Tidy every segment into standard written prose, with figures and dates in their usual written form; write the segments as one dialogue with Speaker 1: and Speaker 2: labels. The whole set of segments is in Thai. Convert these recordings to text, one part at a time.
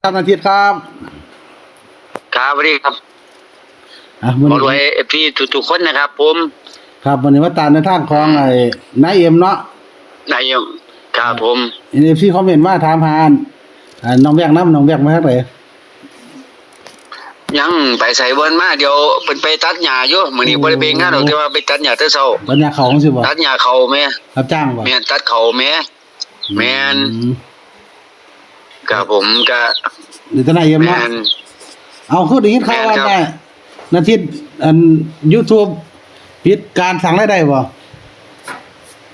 Speaker 1: ครับอาทิตย์ครับ
Speaker 2: ครับสวัสดีครับ
Speaker 1: วัน
Speaker 2: ขอรว
Speaker 1: นี้
Speaker 2: ยพี่ทุกคนนะครับผม
Speaker 1: ครับวันนี้ว่าตามในทางของไอ้นายเอ็มเนาะ
Speaker 2: นายยมครับผม
Speaker 1: NFCคอมเมนต์มาถามหาน้องแบงค์น้ำน้องแบงค์มาจากไหน
Speaker 2: ยังไปใส่เบิ้นมาเดี๋ยวเป็นไปตัดหญ้าอยู่มื้อนี้บ่ได้ไปงานดอกแต่ว่าไปตัดหญ้าแต่เช้า
Speaker 1: ปัญญาเขาของสิบ่
Speaker 2: ตัดหญ้าเขาแม่
Speaker 1: รับจ้างบ่
Speaker 2: แม่นตัดเขาแม่แม่น
Speaker 1: อืม
Speaker 2: ครับผมก็
Speaker 1: หรือทนายเอ็ม
Speaker 2: แม่
Speaker 1: เนาะ
Speaker 2: น
Speaker 1: เอาคือได้ยินข่าวว่า
Speaker 2: แม่นครับ
Speaker 1: ได้นาทิตย์YouTube ปิดการสั่งรายได้บ่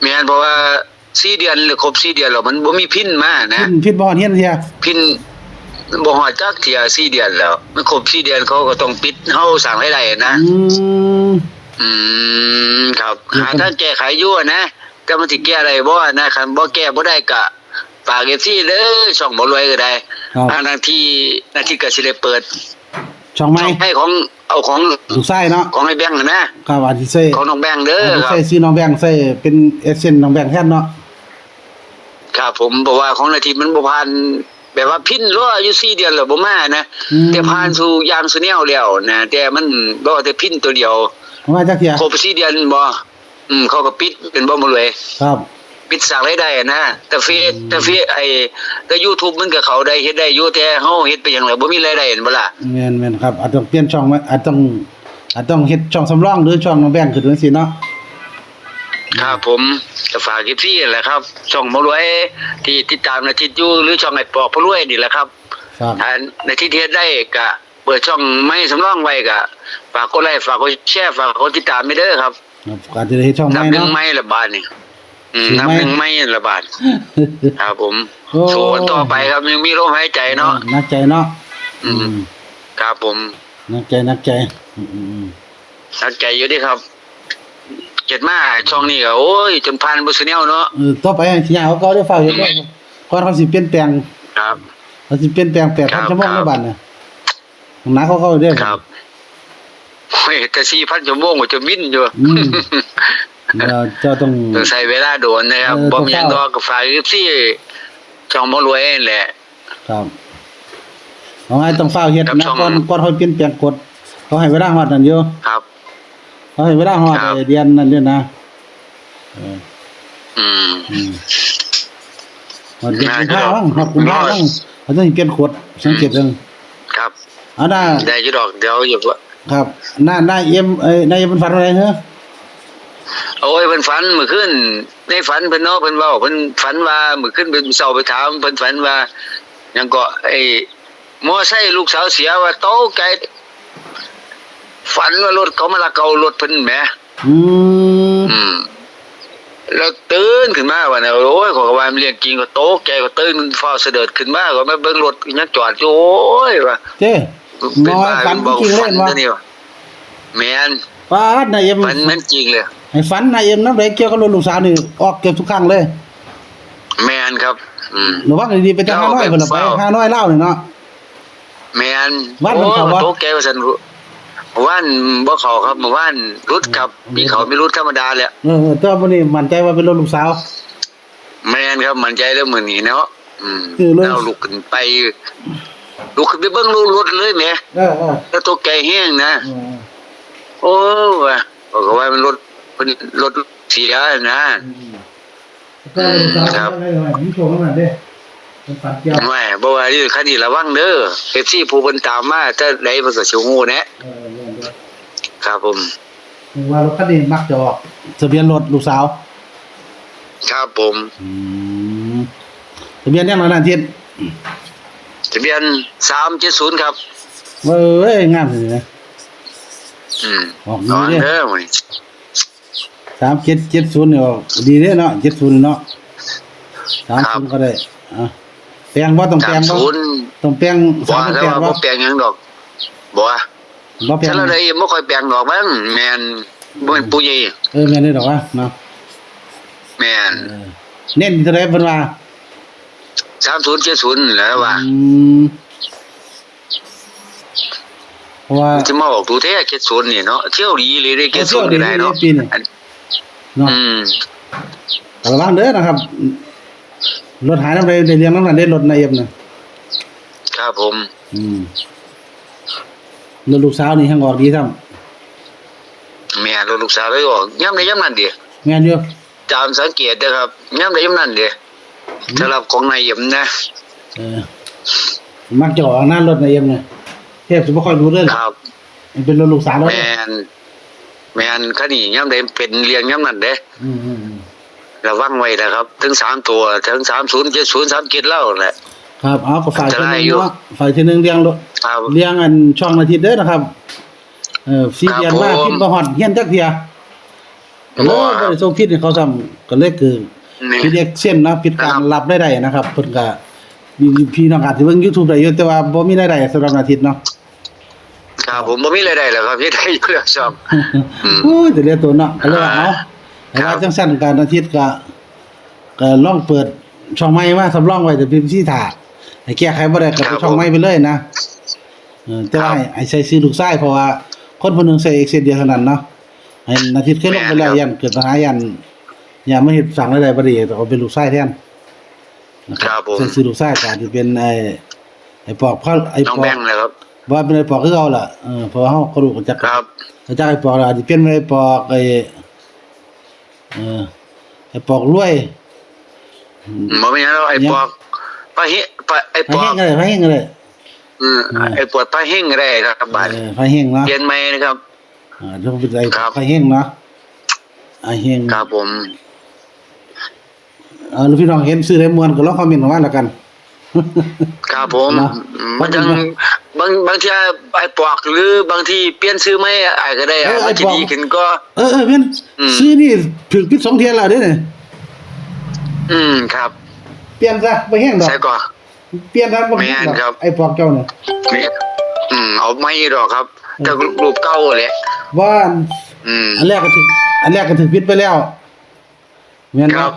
Speaker 2: แม่นเพราะว่า4เดือนหรือครบ4เดือนแล้วมันบ่มีพินมานะ
Speaker 1: พิดบ่ฮอดเฮียนเที่ย
Speaker 2: พินบ่ฮอดจักเที่ย4เดือนแล้วมันครบ4เดือนเขาก็ต้องปิดเฮาสร้างรายได้นะ
Speaker 1: ม
Speaker 2: ครับหาทางแก้ไขอยู่นะแต่มันสิแก้ได้บ่นะคันบ่แก้บ่ได้ก็ฝาก FC เด้อช่องบ่รวยก็ได้
Speaker 1: ครับ
Speaker 2: นาทีก็สิได้เปิด
Speaker 1: ช่องใหม่
Speaker 2: ช่องให้ของเอาของ
Speaker 1: ลูกชายเนาะ
Speaker 2: ของไอ้แบงค์นะครับ
Speaker 1: อาทิใส่
Speaker 2: ของน้องแบงค์เด้อ
Speaker 1: อาทิ
Speaker 2: ครับ
Speaker 1: ใส่ซื้อน้องแบงค์ใส่เป็นเอเซนน้องแบงค์แทนเนาะ
Speaker 2: ครับผมเพราะว่าของนาทีมันบ่ผ่านแบบว่าพินรออยู่4เดือนแล้วบ่มานะแต่ผ่านสู่อย่างสู่แนวแล้วนะแต่มันบ่แต่พินตัวเดียว
Speaker 1: ว่าจักเที่ย
Speaker 2: ครบ4เดือนบ่เขาก็ปิดเป็นบ่รวย
Speaker 1: ครับ
Speaker 2: ปิดสร้างรายได้นะแต่เฟซแต่ YouTube มันก็เขาได้เฮ็ดได้อยู่แต่เฮาเฮ็ดไปหยังแล้วบ่มีรายได้เห็นบ่ล่ะ
Speaker 1: แม่นครับอาจต้องเปลี่ยนช่องไหมอาจต้องเฮ็ดช่องสำรองหรือช่องน้องแบงค์ขึ้นจังซี่เนาะ
Speaker 2: ครับผมจะฝากอีกที่แหละครับช่องหมารวยที่ติดตามนาทิตย์อยู่หรือช่องไอ้ปอกพรวยนี่แหละครับ
Speaker 1: ครับ
Speaker 2: ถ้านาทิตย์เฮ็ดได้ก็เปิดช่องไม่สำรองไว้ก็ฝากกดไลค์ฝากกดแชร์ฝากกดติดตามไปเด้อครับ
Speaker 1: อาจจะได้เฮ็ดช่องให
Speaker 2: นั
Speaker 1: ม่
Speaker 2: บหนึ่ง
Speaker 1: เนาะ
Speaker 2: ไม้ละบาทนี่
Speaker 1: สี่
Speaker 2: นับ
Speaker 1: ไม้
Speaker 2: หนึ่งไม้ละบาทครับผม
Speaker 1: โอ้
Speaker 2: โชว์ต่อไปครับยังมีลมหายใจเนาะ
Speaker 1: นักใจเนาะ
Speaker 2: อืม ครับผม
Speaker 1: นักใจอืม
Speaker 2: สักใจอยู่เดิครับเจ็ดมาช่องนี้ก็โอ้ยจนพันบ่ซิแนวเนาะ
Speaker 1: ต่อไปสิยาเขาได้ฝากเฮ็ดก่อนเขาสิเปลี่ยนแปลง
Speaker 2: ครับ
Speaker 1: เขาสิเปลี่ยนแปลง
Speaker 2: ครั
Speaker 1: 8,000
Speaker 2: บ
Speaker 1: ชั่วโมง
Speaker 2: ค
Speaker 1: ใน
Speaker 2: รับ
Speaker 1: บ้านน่ะหนักเขาเด้อ
Speaker 2: ครับโอ้ยแต่4,000ชั่วโมงก็จะบินอยู่
Speaker 1: อืมเจ้าต้อง
Speaker 2: ต้องใช้เวลาโดนนะครับบ่มีหยังดอกก็ฝากที่ช่องบ่รวยนั่นแหละ
Speaker 1: ครับเอาไงต้องเฝ้าเฮ็ด
Speaker 2: ครับ
Speaker 1: นะ
Speaker 2: ช่อง
Speaker 1: ก่อนเขาเปลี่ยนแปลงกฎเขาให้เวลาฮอดนั่นอยู่
Speaker 2: ครับ
Speaker 1: เขาให้เวลาฮอด
Speaker 2: ครับ
Speaker 1: เดือนนั่นด้วยนะเออ
Speaker 2: อืม
Speaker 1: อืมฮอดเดือน
Speaker 2: น่า
Speaker 1: กุม
Speaker 2: จะ
Speaker 1: ภาพันธ์ฮอดกุมภาพันธ์เขาต้องเปลี่ยนกฎสังเกตเบิ่ง
Speaker 2: ครับ
Speaker 1: เอาหน้า
Speaker 2: ได้อยู่ดอกเดี๋ยวอยู่ว่า
Speaker 1: ครับหน้าเอ็มนายเอ็มมันฝันอะไรเหรอ
Speaker 2: โอ้ยเพิ่นฝันเมื่อคืนในฝันเพิ่นเนาะเพิ่นเว้าเพิ่นฝันว่าเมื่อคืนเพิ่นเช้าไปถามเพิ่นฝันว่าหยังก็ไอ้มอไซค์ลูกสาวเสียว่าโตไกลฝันว่ารถเขามาลักเอารถเพิ่นแหม
Speaker 1: อืม
Speaker 2: อืมแล้วตื่นขึ้นมาว่าน่ะโอ้ยขอยก็ว่ามันเรื่องจริงก็โตแกก็ตื่นฟ้าวเสด็จขึ้นมาก็มาเบิ่งรถยังจอดอยู่โอ้ยว่า
Speaker 1: เจ้น้อยฝันจริงเล่นวะ
Speaker 2: ตัวนี้ว่ะแม่น
Speaker 1: ป้านายเอ็ม
Speaker 2: ฝันแม่นจริงเลย
Speaker 1: ให้ฝันนายเอ็มนำได้เกี่ยวกับรถลูกสาวนี่ออกเกือบทุกครั้งเลย
Speaker 2: แม่นครับ
Speaker 1: ระวังดีๆไปทางฮานอยเพิ่นล่ะไปฮานอยลาวนี่เนาะ
Speaker 2: แม่น
Speaker 1: วัดมันเข้าบ่
Speaker 2: โตแกว่าซั่นว่านบ่เข้าครับเมื่อวานรุดครับมีเขาไม่รุดธรรมดาแหละ
Speaker 1: แต่ว่ามื้อนี้มั่นใจว่าเป็นรถลูกสาว
Speaker 2: แม่นครับมั่นใจแล้วมื้อนี้เนาะ
Speaker 1: คือเลย
Speaker 2: แล้วลุกขึ้นไปเบิ่งรถเลยแหม
Speaker 1: เออ
Speaker 2: แล้วตัวแกแห้งนะ โอ้ว่ะบอกว่ามันรถเสียนะ ครับ
Speaker 1: มีโชว์มาเด้เป็นฝันเกี่ยว
Speaker 2: ไม่บ่ว่านี่คันนี้ระวังเด้อ FC ผู้เพิ่นตามมาถ้าใดมันก็สิฮู้แนะครับผม
Speaker 1: ว่ารถคันนี้มักจะออกทะเบียนรถลูกสาว
Speaker 2: ครับผม
Speaker 1: ทะเบียนยังนั่นทิศ
Speaker 2: ทะเบียน370ครับ
Speaker 1: เว้ยงามเลยนะ ออกดี
Speaker 2: นอน
Speaker 1: เด้
Speaker 2: เด้อมื้อนี้
Speaker 1: 3770เนี่ยออกดีเด้เนาะ70เนาะ30ก็ได้แปลงบ่ต้องแปลงบ่
Speaker 2: 30
Speaker 1: ต้องแปลง
Speaker 2: บ่
Speaker 1: 3
Speaker 2: แล้
Speaker 1: แปลง
Speaker 2: ว
Speaker 1: บ่
Speaker 2: บ่แปลงหยังดอกบ่
Speaker 1: บ่แปลง
Speaker 2: ถ้าเราได้บ่ค่อยแปลงดอกมั้งแม่นบ่เป็นผู้ใหญ่
Speaker 1: แม่นได้ดอกวะเนาะ
Speaker 2: แม่น
Speaker 1: เน้นเท่าใดเพิ่นว่า
Speaker 2: 3070แล้วว่า
Speaker 1: เพราะว่า
Speaker 2: สิมาออกดูแท้70นี่เนาะเที่ยวดีเลยได้70ก็ได้เนาะ
Speaker 1: ปีนี้เนาะระวังเด้อนะครับรถหายนำได้เรียงนำนั้นได้รถนายเอ็มน่ะ
Speaker 2: ครับผม
Speaker 1: แล้วลูกสาวนี่แฮงออกดีซ้ํ
Speaker 2: แม่ลูกสาวเลยบอกย่ำใดย่ำนั้นดิ
Speaker 1: แม่นอยู่
Speaker 2: ตามสังเกตนะครับย่ำใดย่ำนั้นดิสำหรับของนายเอี่ยมนะ
Speaker 1: เออมักจะออกหน้ารถนายเอ็มเนี่ยแทบสิบ่ค่อยรู้เรื่อง
Speaker 2: ครับ
Speaker 1: มันเป็นรถลูกสาวแล้ว
Speaker 2: แม่นคันนี้ย่ำใดเป็นเรียงย่ำนั้นเด้
Speaker 1: อืม
Speaker 2: ระวังไว้นะครับถึง3ตัวถึง3070 37แล้วแหละ
Speaker 1: ครับเอาก็ฝ่ายที่หนึง
Speaker 2: จะได้อยู่
Speaker 1: เนาะฝ่ายที่หนึงเลี้ยงรถ
Speaker 2: ครับ
Speaker 1: เลี้ยงอันช่องอาทิตย์เด้อนะครับ4
Speaker 2: ครับ
Speaker 1: เดือนมา
Speaker 2: ผม
Speaker 1: พิมพ์บ่ฮอดเฮียนจักเที่ยก็เลย
Speaker 2: บ่
Speaker 1: บ่ได้ส่งผิดให้เขาซ้ำก็เลยคือ
Speaker 2: นี่
Speaker 1: ผิดเอ็กเซนนะผิดการ
Speaker 2: ครับ
Speaker 1: รับได้นะครับเพิ่นก็มีพี่น้องอาจสิเบิ่ง YouTube ได้อยู่แต่ว่าบ่มีรายได้สำหรับอาทิตย์เนาะ
Speaker 2: ครับผมบ่มีรายได้แล้วครับพี่ได้อยู่แล้วครับ
Speaker 1: โอ้ยแต่เรียกตัวเนาะก็เลยว่าเอาแต่
Speaker 2: ครั
Speaker 1: ว่า
Speaker 2: บ
Speaker 1: จังซั่นการอาทิตย์ก็ลองเปิดช่องใหม่มาสำรองไว้แต่พิมพ์ที่ถ่าให้แก้ไขบ่ได้ก็ไปช่องใหม่ไปเลยนะแต่ว่าให้ใช้ชื่อลูกชายเพราะว่าคนผู้หนึงใช้ Excel เดียวเท่านั้นเนาะให้อาทิตย์เคยลงไปแล้วยันเกิดปัญหายันมาเฮ็ดสั่งรายได้บ่ดีต้องเอาเป็นลูกชายแทนนะครับ
Speaker 2: ผม
Speaker 1: ใช้ชื่อลูกชายก็อาจจะเป็นไอ้ปอกไอ้
Speaker 2: น้อง
Speaker 1: ปอ
Speaker 2: แบ
Speaker 1: ก
Speaker 2: งค์นะครับ
Speaker 1: ว่าเป็นไอ้ปอกคือเก่าล่ะเพราะว่าเฮาก็รู้กันจัก
Speaker 2: ครับ
Speaker 1: จากไอ้ปอกอาจจะเปลี่ยนเป็นไอ้ปอกไอ้ปอกรวย
Speaker 2: บ่มีหยังแล้วไอ้ปอกปะเฮไอ้
Speaker 1: ไฟ
Speaker 2: ปอ
Speaker 1: แห้
Speaker 2: ก
Speaker 1: งก็ได้ไฟแห้งก็ได้
Speaker 2: ไอ้ปวดปะเฮงก็ได้ครับบาดนี้
Speaker 1: ไฟแห้งเนาะ
Speaker 2: เปลี่ยนใหม่นะครับ
Speaker 1: เดี๋ยวเป็นไอ้
Speaker 2: ครับ
Speaker 1: ไฟแห้งเนาะไอ้แห้ง
Speaker 2: ครับผม
Speaker 1: ลูกพี่น้องเห็นซื้อได้มวนก็ลองคอมเมนต์มาแล้วกัน
Speaker 2: ครับผม
Speaker 1: เนาะ
Speaker 2: มันจังบางทีไอ้ปอกหรือบางทีเปลี่ยนชื่อไหมไอ้ก็ได้มันจะดีขึ้นก็
Speaker 1: เเพิ่น
Speaker 2: อืม
Speaker 1: ซื้อนี่ถึงปิด2เที่ยแล้วเด้เนี่ย
Speaker 2: ครับ
Speaker 1: เปลี่ยนซะบ่แห้งดอก
Speaker 2: ใช่ก่อน
Speaker 1: เปลี่ยนซะบ่แห้งด
Speaker 2: แม่
Speaker 1: อก
Speaker 2: นครับ
Speaker 1: ไอ้ปอกเจ้าเนี่ย
Speaker 2: นี่เอาไม่ดอกครับแต่รูปเก่าแหละ
Speaker 1: ว่า
Speaker 2: อืม
Speaker 1: อันแรกก็ถึงปิดไปแล้วแม่น
Speaker 2: ครับ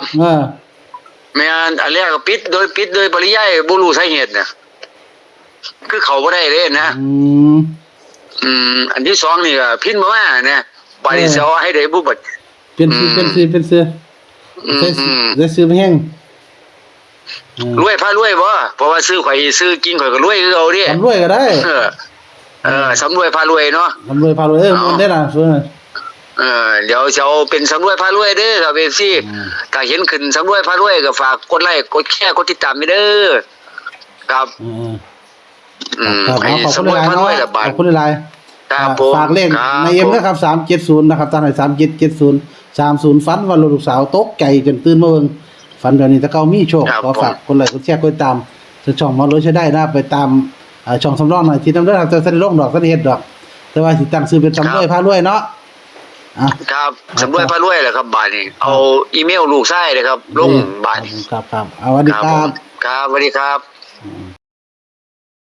Speaker 2: แม่นอันแรกก็ปิดโดยปริยายบ่รู้สาเหตุเนี่ยคือเขาบ่ได้เด้นะ อันที่สองนี่ก็พินบ่มาเนี่ยไปเสียให้ได้บุบัด
Speaker 1: เป็นซื้อใส่ซื้อบ่แห้ง
Speaker 2: รวยพารวยบ่เพราะว่าซื้อข่อยซื้อกินข่อยก็รวยคือเอาดิ
Speaker 1: ทำรวยก็ได้
Speaker 2: สำรวยพารวยเนาะ
Speaker 1: ทำรวยพารวยมันได้ล่ะซื้อ
Speaker 2: เดี๋ยวจะเอาเป็นสำรวยพารวยเด้อครับเอฟซีถ้าเห็นขึ้นสำรวยพารวยก็ฝากกดไลค์กดแชร์กดติดตามไปเด้อครับ
Speaker 1: ครับ
Speaker 2: ให้
Speaker 1: ขอบคุณ
Speaker 2: สำรวย
Speaker 1: หลาย
Speaker 2: พารวยละบาท
Speaker 1: ขอบคุณหลาย
Speaker 2: ครับผม
Speaker 1: ฝากเลข
Speaker 2: ครับ
Speaker 1: ในเอ็มนะครับ370นะครับตั้งให้3770ฝันว่าลูกสาวตกใจจนตื่นมาเบิ่งฝันแบบนี้ถ้าเขามีโชค
Speaker 2: ครับ
Speaker 1: ขอฝากคนไลค์กดแชร์กดติดตามช่องหมอรวยใช้ได้นะไปตามช่องสำรองหน่อยที่นำเด้อครับจะได้ลงดอกจะได้เฮ็ดดอก แต่ว่าสิตั้งชื่อเป็นสำรวยพารวยเนาะ
Speaker 2: ครับสำรวยพารวยแหละครับบาทนี้เอาอีเมลลูกชายเลยครับลงบาทนี้
Speaker 1: ครับเอาสวัสดี
Speaker 2: ครับ
Speaker 1: ค
Speaker 2: ผ
Speaker 1: รับ
Speaker 2: มครับสวัสดีครับ